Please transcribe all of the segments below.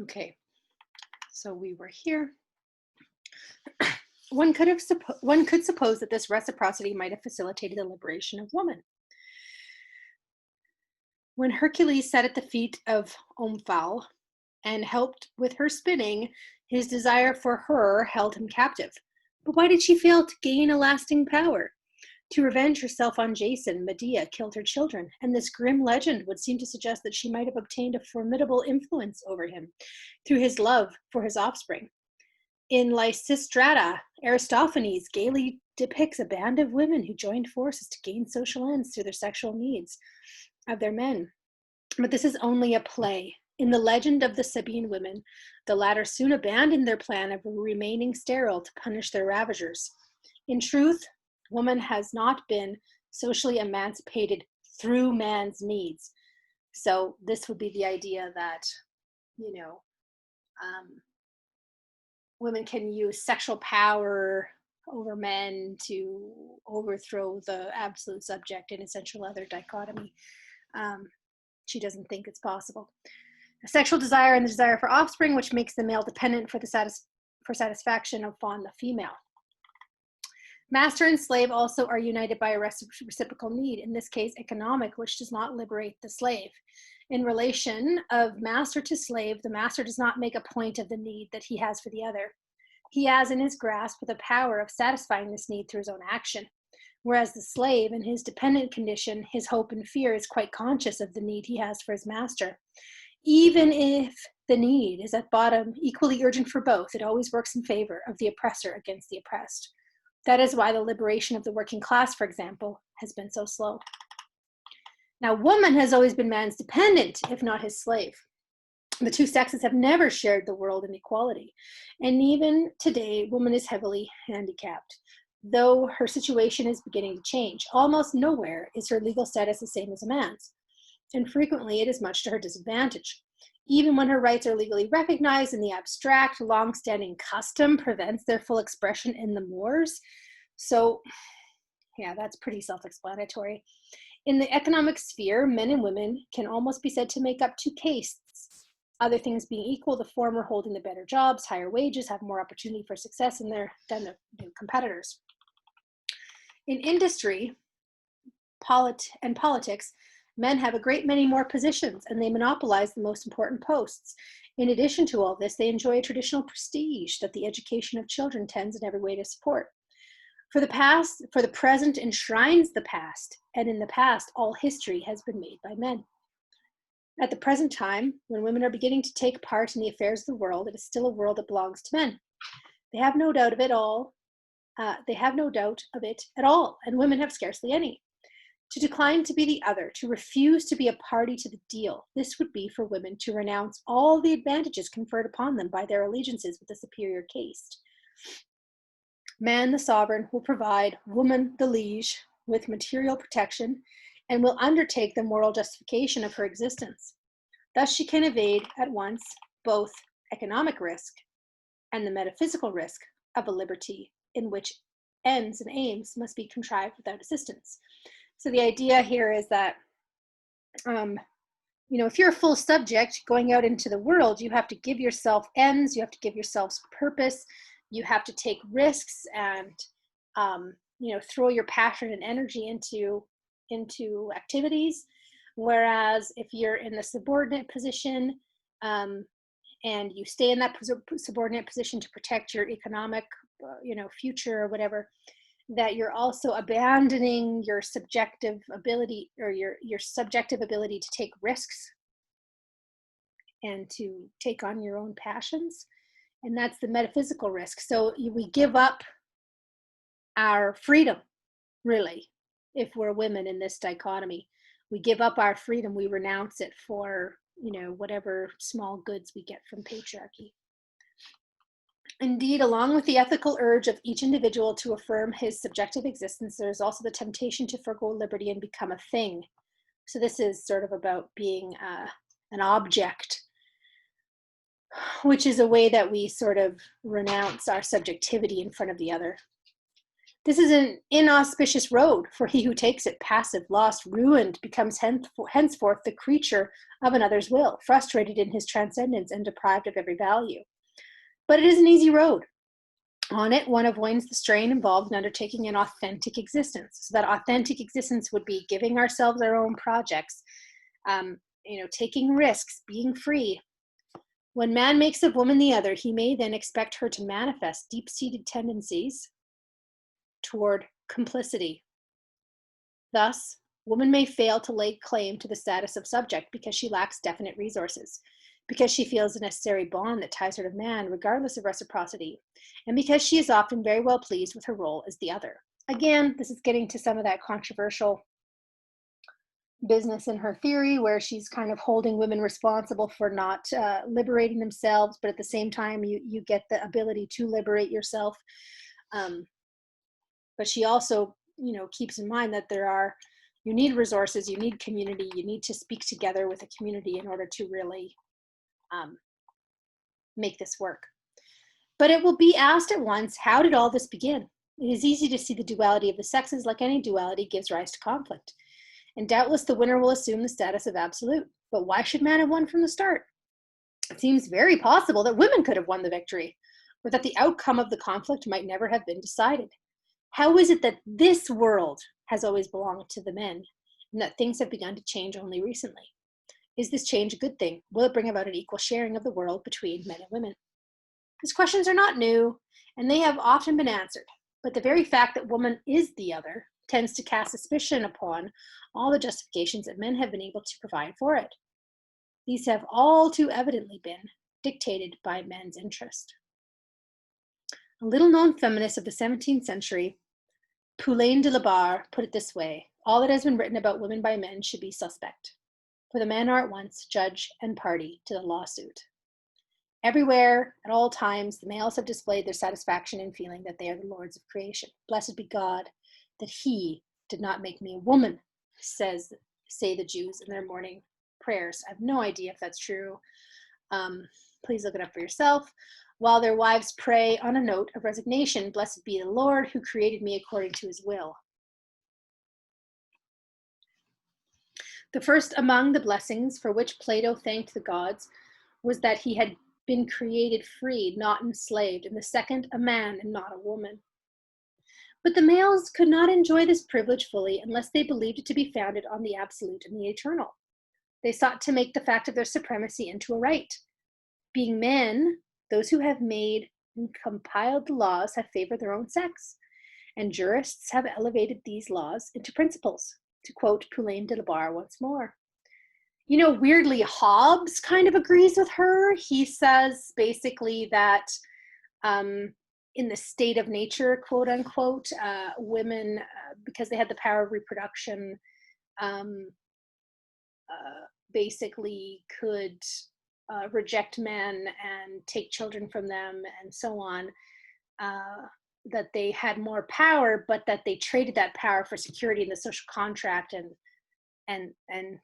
Okay, so we were here. One could suppose that this reciprocity might have facilitated the liberation of woman. When Hercules sat at the feet of Omphale and helped with her spinning, his desire for her held him captive. But why did she fail to gain a lasting power? To revenge herself on Jason, Medea killed her children, and this grim legend would seem to suggest that she might have obtained a formidable influence over him through his love for his offspring. In Lysistrata, Aristophanes gaily depicts a band of women who joined forces to gain social ends through their sexual needs of their men. But this is only a play. In the legend of the Sabine women, the latter soon abandoned their plan of remaining sterile to punish their ravagers. In truth, woman has not been socially emancipated through man's needs. So this would be the idea that, women can use sexual power over men to overthrow the absolute subject and essential other dichotomy. She doesn't think it's possible. A sexual desire and the desire for offspring, which makes the male dependent for satisfaction upon the female. Master and slave also are united by a reciprocal need, in this case economic, which does not liberate the slave. In relation of master to slave, the master does not make a point of the need that he has for the other. He has in his grasp the power of satisfying this need through his own action. Whereas the slave, in his dependent condition, his hope and fear, is quite conscious of the need he has for his master. Even if the need is at bottom equally urgent for both, it always works in favor of the oppressor against the oppressed. That is why the liberation of the working class, for example, has been so slow. Now, woman has always been man's dependent, if not his slave. The two sexes have never shared the world in equality. And even today, woman is heavily handicapped. Though her situation is beginning to change, almost nowhere is her legal status the same as a man's. And frequently it is much to her disadvantage. Even when her rights are legally recognized in the abstract, long-standing custom prevents their full expression in the mores. So, yeah, that's pretty self-explanatory. In the economic sphere, men and women can almost be said to make up two castes. Other things being equal, the former holding the better jobs, higher wages, have more opportunity for success than their competitors. In industry and politics, men have a great many more positions, and they monopolize the most important posts. In addition to all this, they enjoy a traditional prestige that the education of children tends in every way to support. For the present enshrines the past, and in the past, all history has been made by men. At the present time, when women are beginning to take part in the affairs of the world, it is still a world that belongs to men. They have no doubt of it at all, and women have scarcely any. To decline to be the other, to refuse to be a party to the deal, this would be for women to renounce all the advantages conferred upon them by their allegiances with the superior caste. Man, the sovereign, will provide woman, the liege, with material protection and will undertake the moral justification of her existence. Thus she can evade at once both economic risk and the metaphysical risk of a liberty in which ends and aims must be contrived without assistance. So the idea here is that, if you're a full subject going out into the world, you have to give yourself ends, you have to give yourself purpose, you have to take risks and, throw your passion and energy into activities. Whereas if you're in the subordinate position and you stay in that subordinate position to protect your economic, future or whatever, that you're also abandoning your subjective ability or your subjective ability to take risks and to take on your own passions. And that's the metaphysical risk. So we give up our freedom, really, if we're women in this dichotomy. We give up our freedom, we renounce it for, whatever small goods we get from patriarchy. Indeed, along with the ethical urge of each individual to affirm his subjective existence, there is also the temptation to forgo liberty and become a thing. So this is sort of about being an object, which is a way that we sort of renounce our subjectivity in front of the other. This is an inauspicious road, for he who takes it, passive, lost, ruined, becomes henceforth the creature of another's will, frustrated in his transcendence and deprived of every value. But it is an easy road. On it, one avoids the strain involved in undertaking an authentic existence. So that authentic existence would be giving ourselves our own projects, taking risks, being free. When man makes of woman the other, he may then expect her to manifest deep-seated tendencies toward complicity. Thus, woman may fail to lay claim to the status of subject because she lacks definite resources, because she feels a necessary bond that ties her to man regardless of reciprocity, and because she is often very well pleased with her role as the other. Again, this is getting to some of that controversial business in her theory, where she's kind of holding women responsible for not liberating themselves, but at the same time, you get the ability to liberate yourself. But she also, keeps in mind that you need resources, you need community, you need to speak together with a community in order to really make this work. But it will be asked at once, how did all this begin? It is easy to see the duality of the sexes, like any duality, gives rise to conflict. And doubtless the winner will assume the status of absolute. But why should man have won from the start? It seems very possible that women could have won the victory, or that the outcome of the conflict might never have been decided. How is it that this world has always belonged to the men, and that things have begun to change only recently? Is this change a good thing? Will it bring about an equal sharing of the world between men and women? These questions are not new, and they have often been answered, but the very fact that woman is the other tends to cast suspicion upon all the justifications that men have been able to provide for it. These have all too evidently been dictated by men's interest. A little-known feminist of the 17th century, Simone de Beauvoir, put it this way: all that has been written about women by men should be suspect, for the men are at once judge and party to the lawsuit. Everywhere, at all times, the males have displayed their satisfaction in feeling that they are the lords of creation. Blessed be God that he did not make me a woman, say the Jews in their morning prayers. I have no idea if that's true. Please look it up for yourself. While their wives pray on a note of resignation, blessed be the Lord who created me according to his will. The first among the blessings for which Plato thanked the gods was that he had been created free, not enslaved, and the second a man and not a woman. But the males could not enjoy this privilege fully unless they believed it to be founded on the absolute and the eternal. They sought to make the fact of their supremacy into a right. Being men, those who have made and compiled the laws have favored their own sex, and jurists have elevated these laws into principles, to quote Simone de Beauvoir once more. Weirdly, Hobbes kind of agrees with her. He says basically that in the state of nature, quote unquote, women, because they had the power of reproduction, basically could reject men and take children from them and so on, that they had more power, but that they traded that power for security in the social contract, and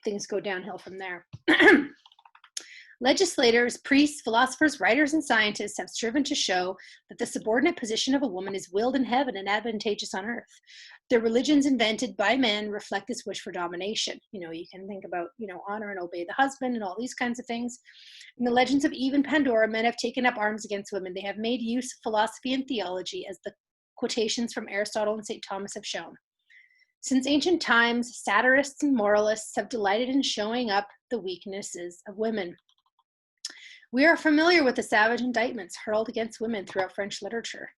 things go downhill from there. Legislators, priests, philosophers, writers, and scientists have striven to show that the subordinate position of a woman is willed in heaven and advantageous on earth. The religions invented by men reflect this wish for domination. You can think about, honor and obey the husband and all these kinds of things. In the legends of Eve and Pandora, men have taken up arms against women. They have made use of philosophy and theology, as the quotations from Aristotle and St. Thomas have shown. Since ancient times, satirists and moralists have delighted in showing up the weaknesses of women. We are familiar with the savage indictments hurled against women throughout French literature.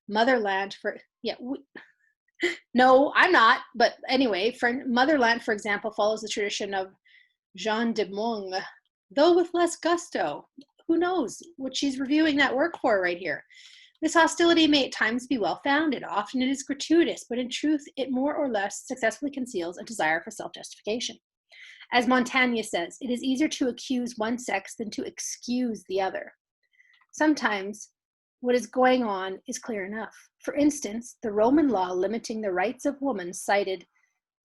Motherland, no, I'm not, but anyway, Motherland, for example, follows the tradition of Jeanne de Meung, though with less gusto. Who knows what she's reviewing that work for right here. This hostility may at times be well-founded. Often it is gratuitous, but in truth, it more or less successfully conceals a desire for self-justification. As Montaigne says, it is easier to accuse one sex than to excuse the other. Sometimes what is going on is clear enough. For instance, the Roman law limiting the rights of women cited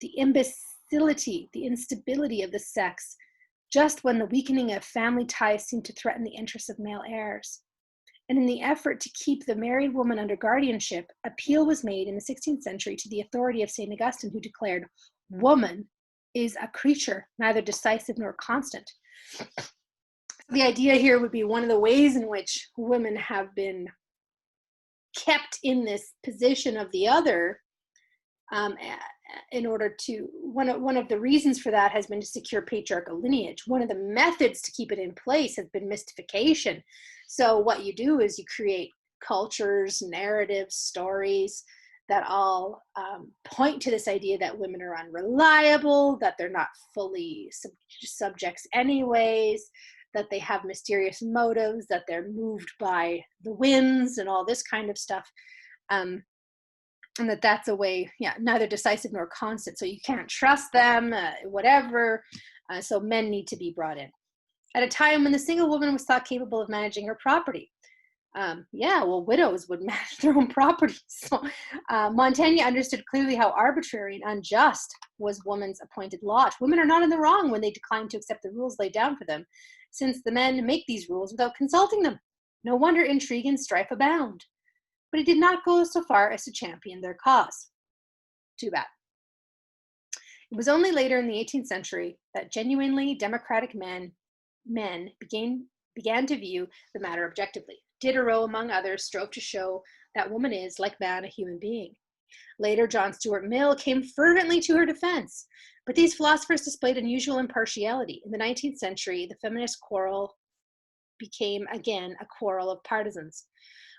the imbecility, the instability of the sex, just when the weakening of family ties seemed to threaten the interests of male heirs. And in the effort to keep the married woman under guardianship, appeal was made in the 16th century to the authority of St. Augustine, who declared, "Woman is a creature neither decisive nor constant." The idea here would be one of the ways in which women have been kept in this position of the other, in order to, one of the reasons for that has been to secure patriarchal lineage. One of the methods to keep it in place has been mystification. So what you do is you create cultures, narratives, stories that all point to this idea that women are unreliable, that they're not fully subjects anyways, that they have mysterious motives, that they're moved by the winds and all this kind of stuff. And that's a way, neither decisive nor constant. So you can't trust them, whatever. So men need to be brought in. At a time when the single woman was thought capable of managing her property. Widows would manage their own property. So Montaigne understood clearly how arbitrary and unjust was woman's appointed lot. Women are not in the wrong when they decline to accept the rules laid down for them, since the men make these rules without consulting them. No wonder intrigue and strife abound. But he did not go so far as to champion their cause. Too bad. It was only later in the 18th century that genuinely democratic men began to view the matter objectively. Diderot, among others, strove to show that woman is, like man, a human being. Later, John Stuart Mill came fervently to her defense, but these philosophers displayed unusual impartiality. In the 19th century, the feminist quarrel became again a quarrel of partisans.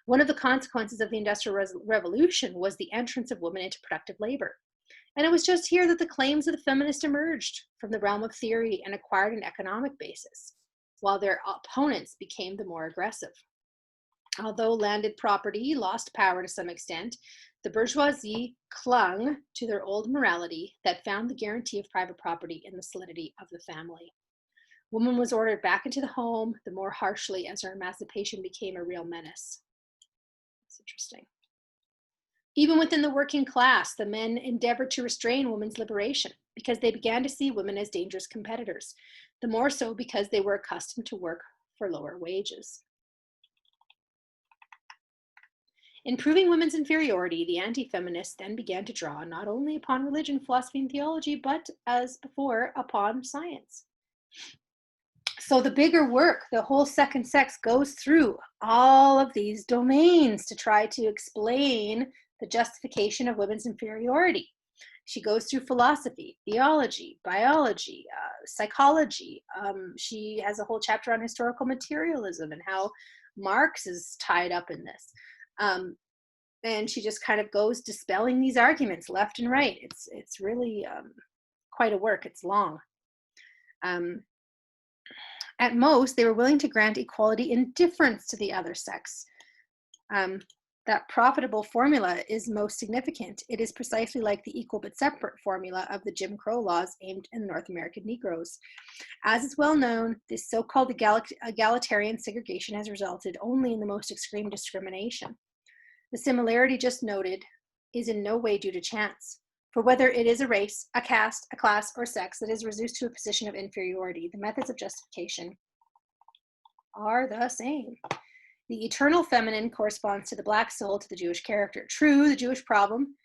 One of the consequences of the Industrial Revolution was the entrance of women into productive labor. And it was just here that the claims of the feminist emerged from the realm of theory and acquired an economic basis, while their opponents became the more aggressive. Although landed property lost power to some extent, the bourgeoisie clung to their old morality that found the guarantee of private property in the solidity of the family. Woman was ordered back into the home the more harshly as her emancipation became a real menace. It's interesting. Even within the working class, the men endeavored to restrain women's liberation because they began to see women as dangerous competitors, the more so because they were accustomed to work for lower wages. In proving women's inferiority, the anti-feminists then began to draw not only upon religion, philosophy, and theology, but, as before, upon science. So the bigger work, the whole second sex, goes through all of these domains to try to explain the justification of women's inferiority. She goes through philosophy, theology, biology, psychology. She has a whole chapter on historical materialism and how Marx is tied up in this. And she just kind of goes dispelling these arguments left and right. It's really quite a work. It's long. At most, they were willing to grant equality in difference to the other sex. That profitable formula is most significant. It is precisely like the equal but separate formula of the Jim Crow laws aimed at North American Negroes. As is well known, this so-called egalitarian segregation has resulted only in the most extreme discrimination. The similarity just noted is in no way due to chance. For whether it is a race, a caste, a class, or sex that is reduced to a position of inferiority, the methods of justification are the same. The eternal feminine corresponds to the black soul, to the Jewish character. True, the Jewish problem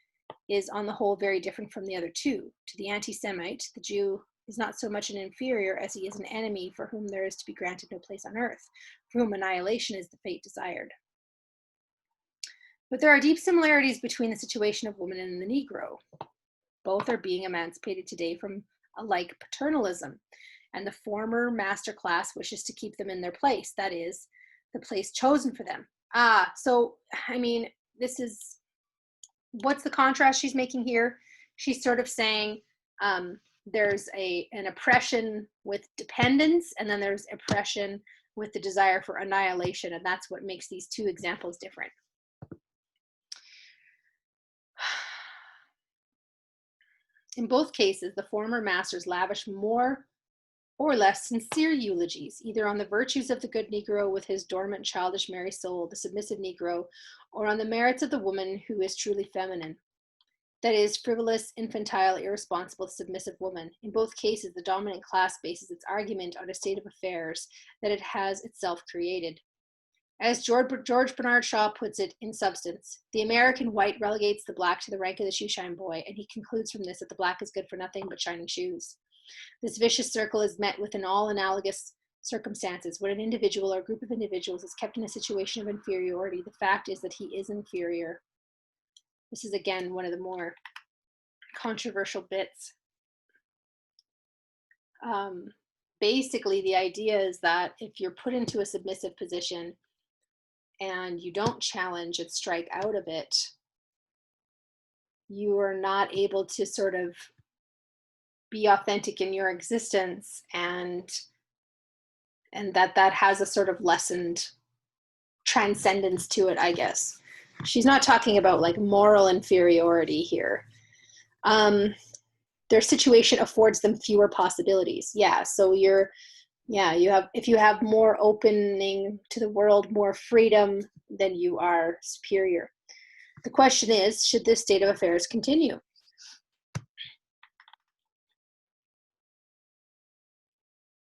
is on the whole very different from the other two. To the anti-Semite, the Jew is not so much an inferior as he is an enemy for whom there is to be granted no place on earth, for whom annihilation is the fate desired. But there are deep similarities between the situation of woman and the Negro. Both are being emancipated today from a like paternalism, and the former master class wishes to keep them in their place, that is, the place chosen for them. This is, what's the contrast she's making here? She's sort of saying there's an oppression with dependence, and then there's oppression with the desire for annihilation, and that's what makes these two examples different. In both cases, the former masters lavish more or less sincere eulogies, either on the virtues of the good Negro with his dormant, childish, merry soul, the submissive Negro, or on the merits of the woman who is truly feminine. That is, frivolous, infantile, irresponsible, submissive woman. In both cases, the dominant class bases its argument on a state of affairs that it has itself created. As George Bernard Shaw puts it in Substance, the American white relegates the black to the rank of the shoeshine boy, and he concludes from this that the black is good for nothing but shining shoes. This vicious circle is met with in all analogous circumstances. When an individual or group of individuals is kept in a situation of inferiority, the fact is that he is inferior. This is, again, one of the more controversial bits. Basically, the idea is that if you're put into a submissive position and you don't challenge and strike out of it, you are not able to sort of be authentic in your existence, and that has a sort of lessened transcendence to it, I guess. She's not talking about like moral inferiority here. Their situation affords them fewer possibilities. Yeah, so if you have more opening to the world, more freedom, then you are superior. The question is, should this state of affairs continue?